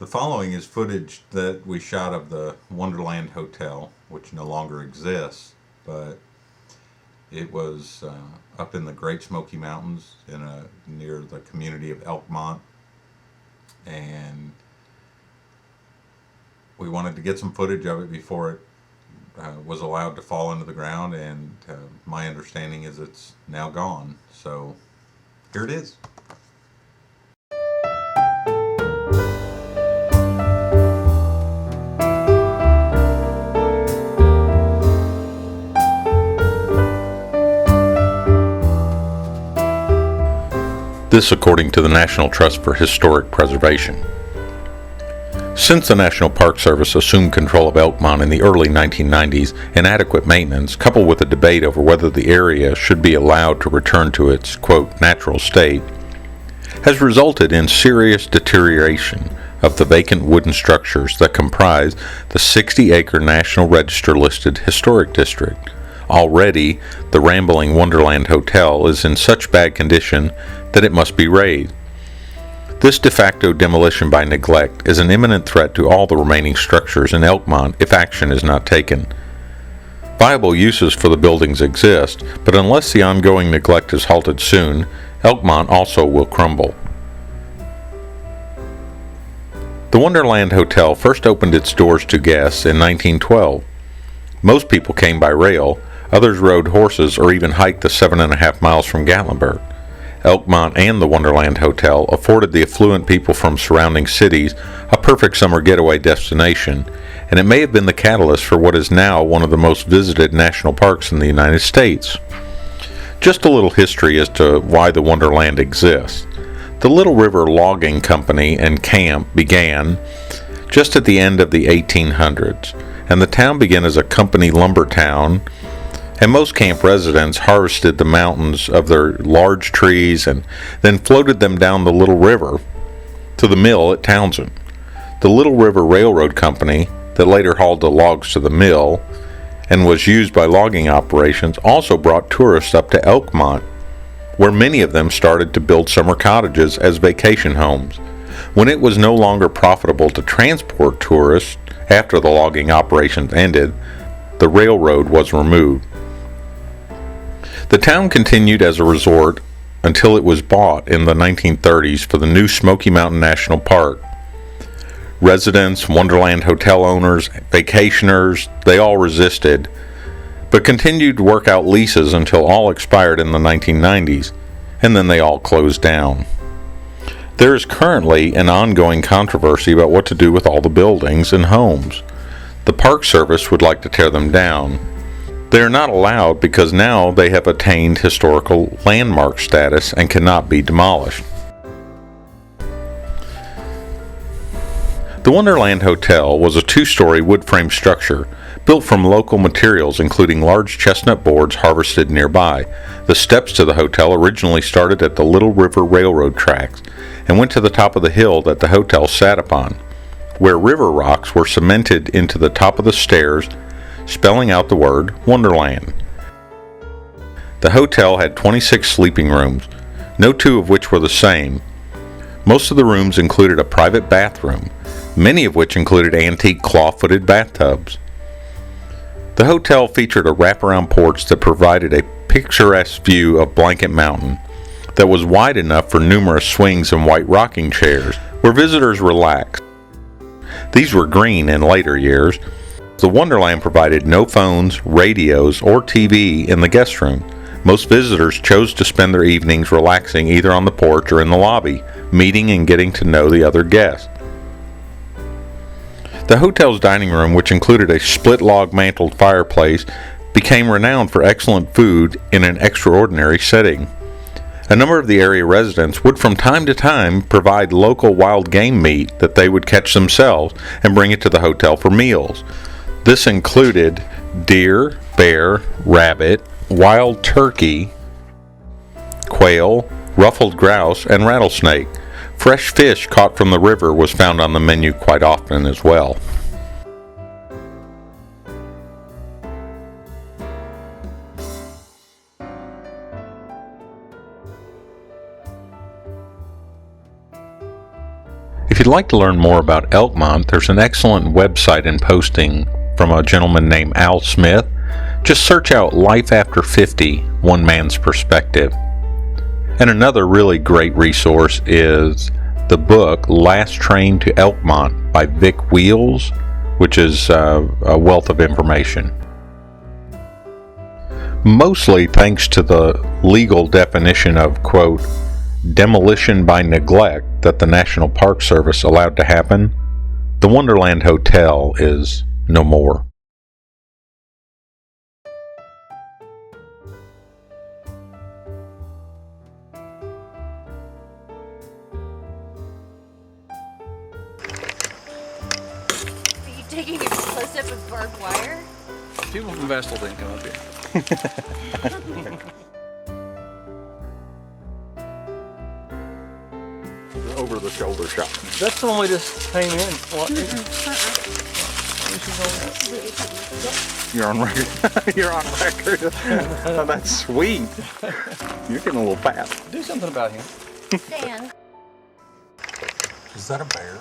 The following is footage that we shot of the Wonderland Hotel, which no longer exists, but it was up in the Great Smoky Mountains near the community of Elkmont, and we wanted to get some footage of it before it was allowed to fall into the ground, and my understanding is it's now gone. So here it is. This according to the National Trust for Historic Preservation. Since the National Park Service assumed control of Elkmont in the early 1990s, inadequate maintenance, coupled with a debate over whether the area should be allowed to return to its, quote, natural state, has resulted in serious deterioration of the vacant wooden structures that comprise the 60-acre National Register listed historic district. Already, the rambling Wonderland Hotel is in such bad condition that it must be razed. This de facto demolition by neglect is an imminent threat to all the remaining structures in Elkmont if action is not taken. Viable uses for the buildings exist, but unless the ongoing neglect is halted soon, Elkmont also will crumble. The Wonderland Hotel first opened its doors to guests in 1912. Most people came by rail, others rode horses or even hiked the 7.5 miles from Gatlinburg. Elkmont and the Wonderland Hotel afforded the affluent people from surrounding cities a perfect summer getaway destination, and it may have been the catalyst for what is now one of the most visited national parks in the United States. Just a little history as to why the Wonderland exists. The Little River Logging Company and Camp began just at the end of the 1800s, and the town began as a company lumber town, and most camp residents harvested the mountains of their large trees and then floated them down the Little River to the mill at Townsend. The Little River Railroad Company, that later hauled the logs to the mill and was used by logging operations, also brought tourists up to Elkmont, where many of them started to build summer cottages as vacation homes. When it was no longer profitable to transport tourists after the logging operations ended, the railroad was removed. The town continued as a resort until it was bought in the 1930s for the new Smoky Mountain National Park. Residents, Wonderland Hotel owners, vacationers, they all resisted, but continued to work out leases until all expired in the 1990s, and then they all closed down. There is currently an ongoing controversy about what to do with all the buildings and homes. The Park Service would like to tear them down. They are not allowed because now they have attained historical landmark status and cannot be demolished. The Wonderland Hotel was a two-story wood-frame structure built from local materials including large chestnut boards harvested nearby. The steps to the hotel originally started at the Little River Railroad tracks and went to the top of the hill that the hotel sat upon, where river rocks were cemented into the top of the stairs, spelling out the word Wonderland. The hotel had 26 sleeping rooms, no two of which were the same. Most of the rooms included a private bathroom, many of which included antique claw-footed bathtubs. The hotel featured a wraparound porch that provided a picturesque view of Blanket Mountain that was wide enough for numerous swings and white rocking chairs where visitors relaxed. These were green in later years. The Wonderland provided no phones, radios, or TV in the guest room. Most visitors chose to spend their evenings relaxing either on the porch or in the lobby, meeting and getting to know the other guests. The hotel's dining room, which included a split-log mantled fireplace, became renowned for excellent food in an extraordinary setting. A number of the area residents would from time to time provide local wild game meat that they would catch themselves and bring it to the hotel for meals. This included deer, bear, rabbit, wild turkey, quail, ruffled grouse, and rattlesnake. Fresh fish caught from the river was found on the menu quite often as well. If you'd like to learn more about Elkmont, there's an excellent website and posting from a gentleman named Al Smith. Just search out Life After 50, One Man's Perspective. And another really great resource is the book Last Train to Elkmont by Vic Wheels, which is a wealth of information. Mostly thanks to the legal definition of, quote, demolition by neglect that the National Park Service allowed to happen, the Wonderland Hotel is no more. Are you taking a close-up of barbed wire? People from Vestal didn't come up here. Over the shoulder shot. That's the one we just came in. What? You're on record. You're on record. Oh, that's sweet. You're getting a little fat. Do something about him. Dan. Is that a bear?